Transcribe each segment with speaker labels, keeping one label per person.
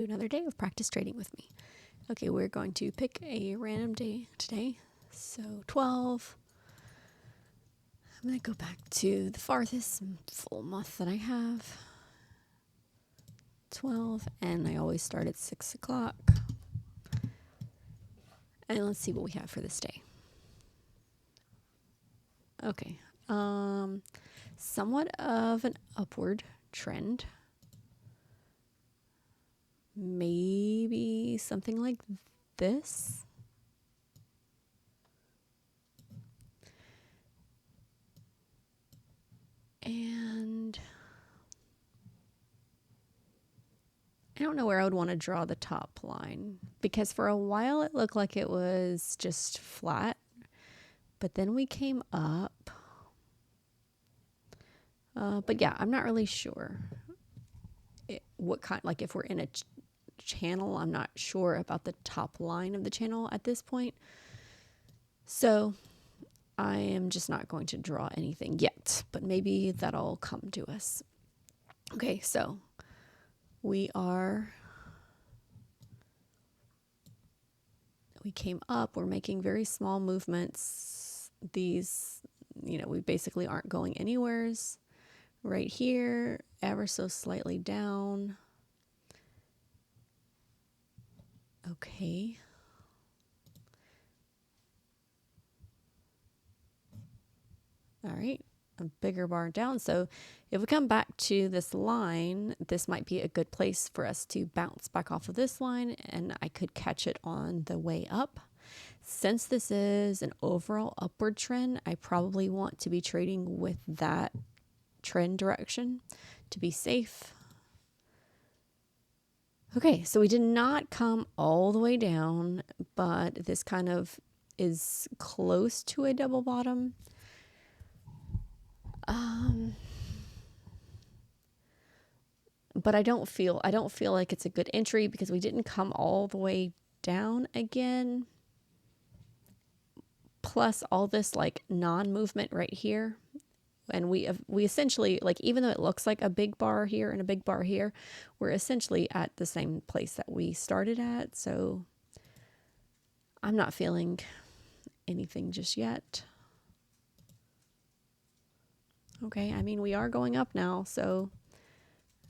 Speaker 1: Another day of practice trading with me. Okay, we're going to pick a random day today. So 12. I'm going to go back to the farthest full month that I have. 12, and I always start at 6 o'clock. And let's see what we have for this day. Okay, somewhat of an upward trend. Maybe something like this. And I don't know where I would want to draw the top line, because for a while it looked like it was just flat, but then we came up. But yeah, I'm not really sure what kind, like if we're in a channel, I'm not sure about the top line of the channel at this point. So I am just not going to draw anything yet, but maybe that'll come to us. Okay, so we came up, we're making very small movements. These, we basically aren't going anywheres. Right here, ever so slightly down. Okay. All right, a bigger bar down. So if we come back to this line, this might be a good place for us to bounce back off of this line, and I could catch it on the way up. Since this is an overall upward trend, I probably want to be trading with that trend direction to be safe. Okay, so we did not come all the way down, but this kind of is close to a double bottom. But I don't feel like it's a good entry because we didn't come all the way down again. Plus all this like non-movement right here. And we essentially, like, even though it looks like a big bar here and a big bar here, we're essentially at the same place that we started at. So I'm not feeling anything just yet. Okay, I mean, we are going up now, so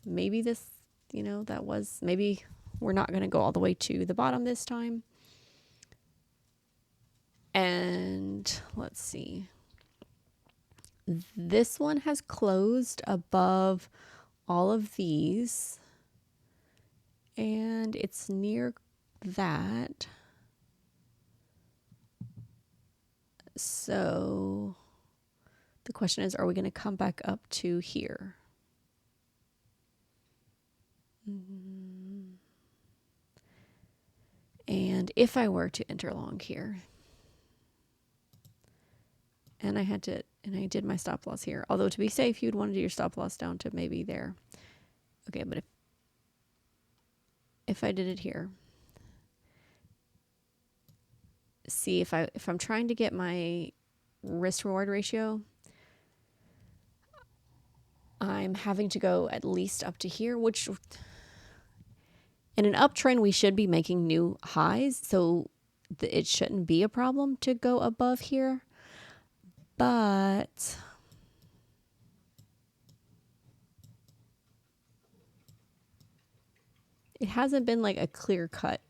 Speaker 1: maybe this, maybe we're not going to go all the way to the bottom this time. And let's see. This one has closed above all of these, and it's near that. So the question is, are we going to come back up to here? And if I were to enter long here, and I did my stop loss here, although to be safe, you'd want to do your stop loss down to maybe there. Okay, but if I did it here, see if I'm trying to get my risk reward ratio, I'm having to go at least up to here, which in an uptrend, we should be making new highs. So it shouldn't be a problem to go above here, but it hasn't been like a clear-cut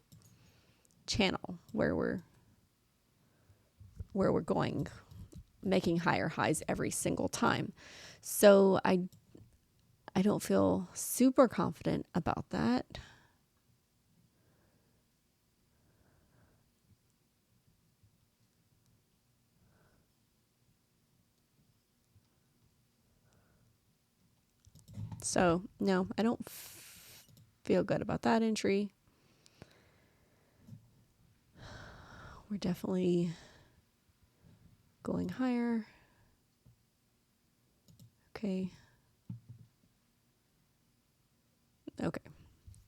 Speaker 1: channel where we're going, making higher highs every single time. So I don't feel super confident about that. So no, I don't feel good about that entry. We're definitely going higher. Okay.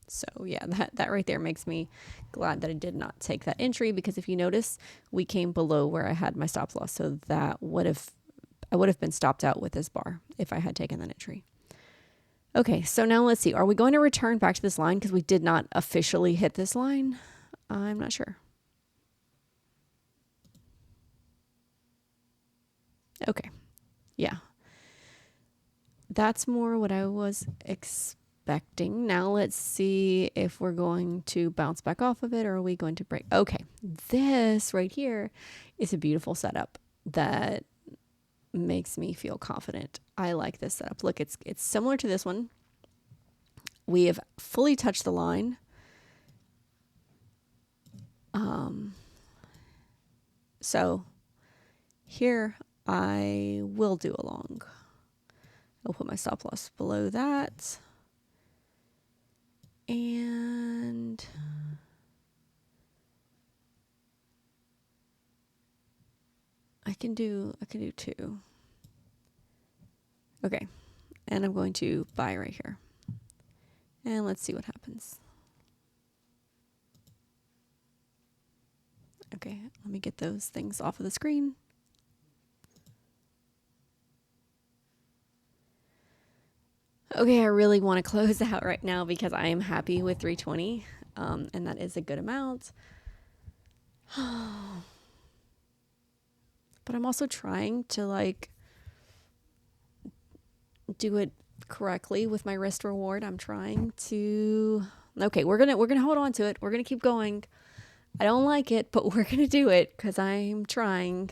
Speaker 1: So yeah, that right there makes me glad that I did not take that entry, because if you notice, we came below where I had my stop loss. So that I would have been stopped out with this bar if I had taken that entry. Okay, so now let's see. Are we going to return back to this line because we did not officially hit this line? I'm not sure. Okay, yeah. That's more what I was expecting. Now let's see if we're going to bounce back off of it or are we going to break? Okay, this right here is a beautiful setup that makes me feel confident. I like this setup. Look, it's similar to this one. We have fully touched the line. So here I will do a long. I'll put my stop loss below that. And I can do 2. Okay. And I'm going to buy right here. And let's see what happens. Okay, let me get those things off of the screen. Okay, I really want to close out right now because I am happy with 320, and that is a good amount. But I'm also trying to like do it correctly with my risk reward. I'm trying to. Okay, we're gonna hold on to it. We're gonna keep going. I don't like it, but we're gonna do it because I'm trying.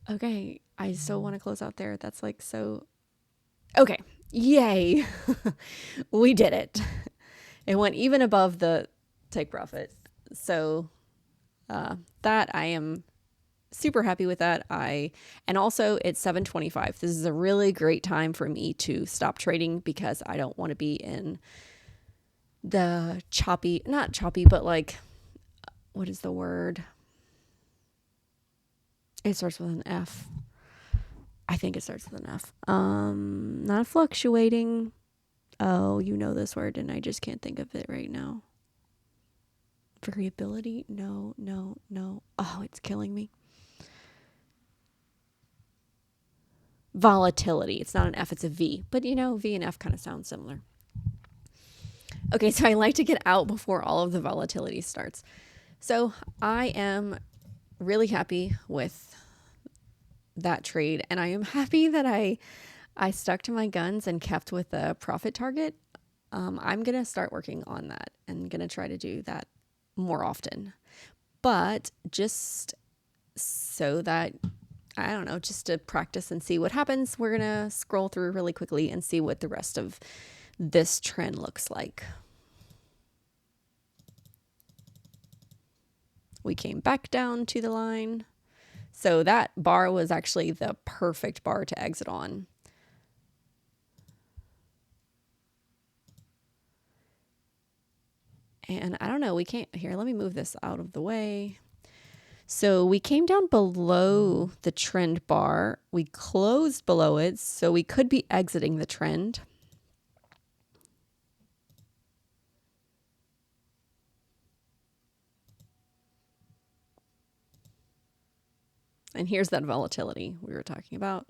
Speaker 1: Okay, I so want to close out there. That's like so. Okay, yay. We did it. It went even above the take profit. So that I am super happy with that. And also it's 7:25. This is a really great time for me to stop trading because I don't want to be in the not choppy, but like, what is the word? It starts with an F. I think it starts with an F. Not fluctuating. Oh, you know this word and I just can't think of it right now. Variability? No. Oh, it's killing me. Volatility. It's not an F, it's a V. But you know, V and F kind of sound similar. Okay, so I like to get out before all of the volatility starts. So I am really happy with that trade. And I am happy that I stuck to my guns and kept with the profit target. I'm going to start working on that and going to try to do that more often. But just so that, I don't know, just to practice and see what happens, we're going to scroll through really quickly and see what the rest of this trend looks like. We came back down to the line. So that bar was actually the perfect bar to exit on. And I don't know, we can't, here, let me move this out of the way. So we came down below the trend bar. We closed below it, so we could be exiting the trend. And here's that volatility we were talking about.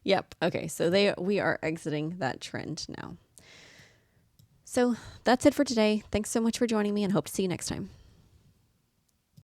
Speaker 1: Yep. Okay. So we are exiting that trend now. So that's it for today. Thanks so much for joining me and hope to see you next time.